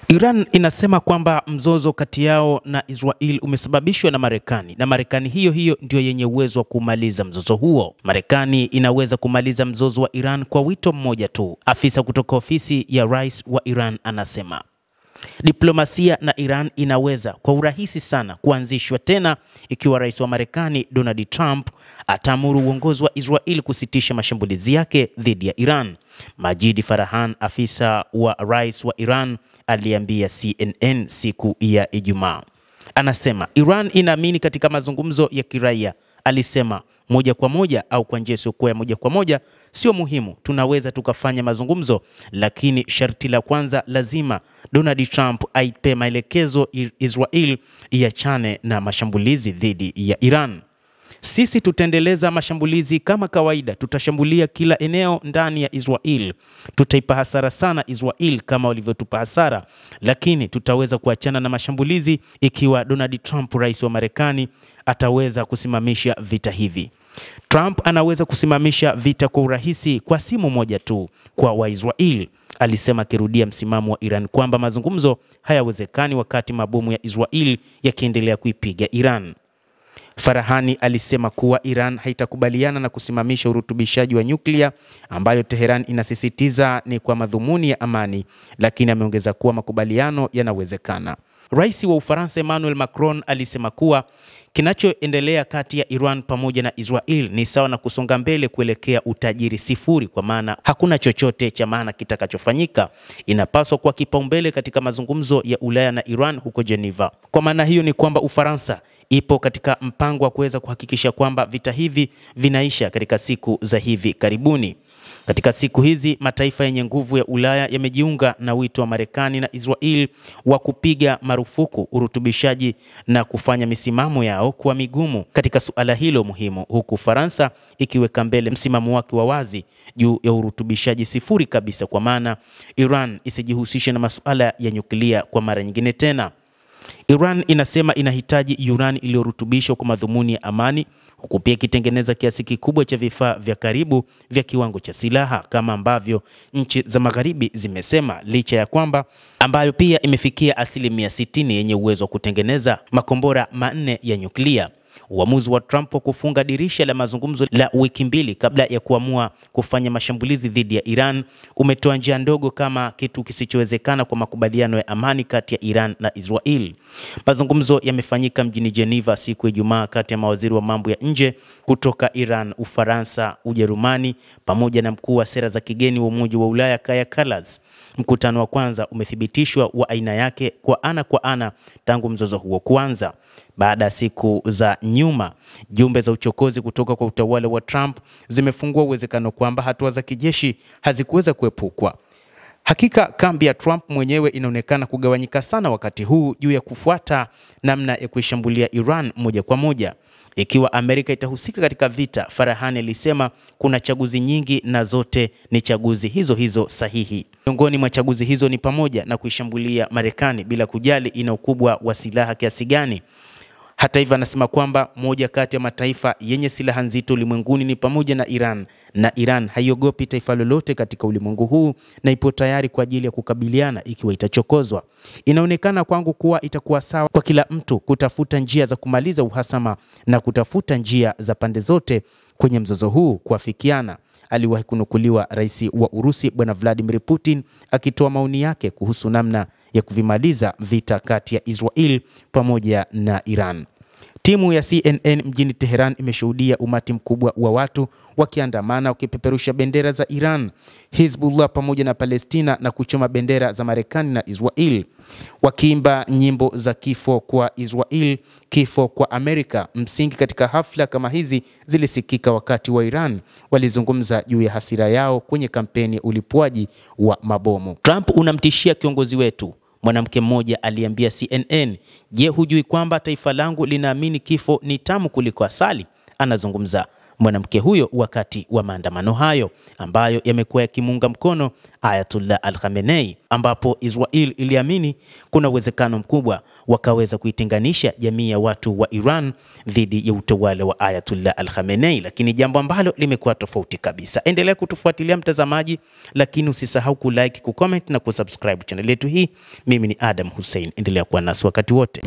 Iran inasema kwamba mzozo kati yao na Israel umesababishwa na Marekani, na Marekani hiyo hiyo ndio yenye uwezo wa kumaliza mzozo huo. Marekani inaweza kumaliza mzozo wa Iran kwa wito mmoja tu, afisa kutoka ofisi ya rais wa Iran anasema. Diplomasia na Iran inaweza kwa urahisi sana kuanzishwa tena ikiwa rais wa Marekani Donald Trump ataamuru uongozi wa Israel kusitisha mashambulizi yake dhidi ya Iran. Majid Farahan, afisa wa rais wa Iran, aliambia CNN siku ya Ijumaa. Anasema Iran inaamini katika mazungumzo ya kiraia. Alisema moja kwa moja au kwa njia isiyokuwa ya moja kwa moja sio muhimu. Tunaweza tukafanya mazungumzo, lakini sharti la kwanza lazima Donald Trump aipe maelekezo Israel iachane na mashambulizi dhidi ya Iran. Sisi tutaendeleza mashambulizi kama kawaida, tutashambulia kila eneo ndani ya Israel. Tutaipa hasara sana Israel kama walivyotupa hasara, lakini tutaweza kuachana na mashambulizi ikiwa Donald Trump, rais wa Marekani, ataweza kusimamisha vita hivi. Trump anaweza kusimamisha vita kwa urahisi kwa simu moja tu kwa Waisrael, alisema, akirudia msimamo wa Iran kwamba mazungumzo hayawezekani wakati mabomu ya Israel yakiendelea kuipiga Iran. Farahani alisema kuwa Iran haitakubaliana na kusimamisha urutubishaji wa nyuklia ambayo Teheran inasisitiza ni kwa madhumuni ya amani, lakini ameongeza kuwa makubaliano yanawezekana. Rais wa Ufaransa Emmanuel Macron alisema kuwa kinachoendelea kati ya Iran pamoja na Israel ni sawa na kusonga mbele kuelekea utajiri sifuri, kwa maana hakuna chochote cha maana kitakachofanyika. Inapaswa kuwa kipaumbele katika mazungumzo ya Ulaya na Iran huko Geneva. Kwa maana hiyo ni kwamba Ufaransa ipo katika mpango wa kuweza kuhakikisha kwamba vita hivi vinaisha katika siku za hivi karibuni. Katika siku hizi mataifa yenye nguvu ya Ulaya yamejiunga na wito wa Marekani na Israel wa kupiga marufuku urutubishaji na kufanya misimamo yao kuwa migumu katika suala hilo muhimu, huku Faransa ikiweka mbele msimamo wake wa wazi juu ya urutubishaji sifuri kabisa, kwa maana Iran isijihusishe na masuala ya nyuklia kwa mara nyingine tena. Iran inasema inahitaji urani iliyorutubishwa kwa madhumuni ya amani, huku pia ikitengeneza kiasi kikubwa cha vifaa vya karibu vya kiwango cha silaha kama ambavyo nchi za magharibi zimesema, licha ya kwamba ambayo pia imefikia 60% yenye uwezo wa kutengeneza makombora 4 ya nyuklia. Uamuzi wa Trump wa kufunga dirisha la mazungumzo la wiki mbili kabla ya kuamua kufanya mashambulizi dhidi ya Iran umetoa njia ndogo kama kitu kisichowezekana kwa makubaliano ya amani kati ya Iran na Israel. Mazungumzo yamefanyika mjini Geneva siku ya Ijumaa kati ya mawaziri wa mambo ya nje kutoka Iran, Ufaransa, Ujerumani pamoja na mkuu wa sera za kigeni wa Umoja wa Ulaya Kaja Kallas. Mkutano wa kwanza umethibitishwa wa aina yake kwa ana tangu mzozo huo kuanza. Baada ya siku za nyuma, jumbe za uchokozi kutoka kwa utawala wa Trump zimefungua uwezekano kwamba hatua za kijeshi hazikuweza kuepukwa. Hakika kambi ya Trump mwenyewe inaonekana kugawanyika sana wakati huu juu ya kufuata namna ya kuishambulia Iran moja kwa moja. Ikiwa Amerika itahusika katika vita, Farahani alisema kuna chaguzi nyingi na zote ni chaguzi hizo sahihi. Miongoni mwa chaguzi hizo ni pamoja na kuishambulia Marekani bila kujali ina ukubwa wa silaha kiasi gani. Hata hivyo, anasema kwamba moja kati ya mataifa yenye silaha nzito ulimwenguni ni pamoja na Iran, na Iran haiogopi taifa lolote katika ulimwengu huu na ipo tayari kwa ajili ya kukabiliana ikiwa itachokozwa. Inaonekana kwangu kuwa itakuwa sawa kwa kila mtu kutafuta njia za kumaliza uhasama na kutafuta njia za pande zote kwenye mzozo huu kuafikiana, aliwahi kunukuliwa rais wa Urusi Bwana Vladimir Putin akitoa maoni yake kuhusu namna ya kuvimaliza vita kati ya Israel pamoja na Iran. Timu ya CNN mjini Teheran imeshuhudia umati mkubwa wa watu wakiandamana wakipeperusha bendera za Iran, Hezbollah pamoja na Palestina na kuchoma bendera za Marekani na Israel, wakiimba nyimbo za kifo kwa Israel, kifo kwa Amerika. Msingi katika hafla kama hizi zilisikika wakati wa Iran walizungumza juu ya hasira yao kwenye kampeni ya ulipuaji wa mabomu. Trump unamtishia kiongozi wetu, mwanamke mmoja aliambia CNN. Je, hujui kwamba taifa langu linaamini kifo ni tamu kuliko asali? Anazungumza mwanamke huyo wakati wa maandamano hayo ambayo yamekuwa yakimuunga mkono Ayatollah Al-Khamenei, ambapo Israel iliamini kuna uwezekano mkubwa wakaweza kuitenganisha jamii ya watu wa Iran dhidi ya utawala wa Ayatollah Al-Khamenei, lakini jambo ambalo limekuwa tofauti kabisa. Endelea kutufuatilia mtazamaji, lakini usisahau kulike, kucomment na kusubscribe channel yetu hii. Mimi ni Adam Hussein, endelea kuwa nasi wakati wote.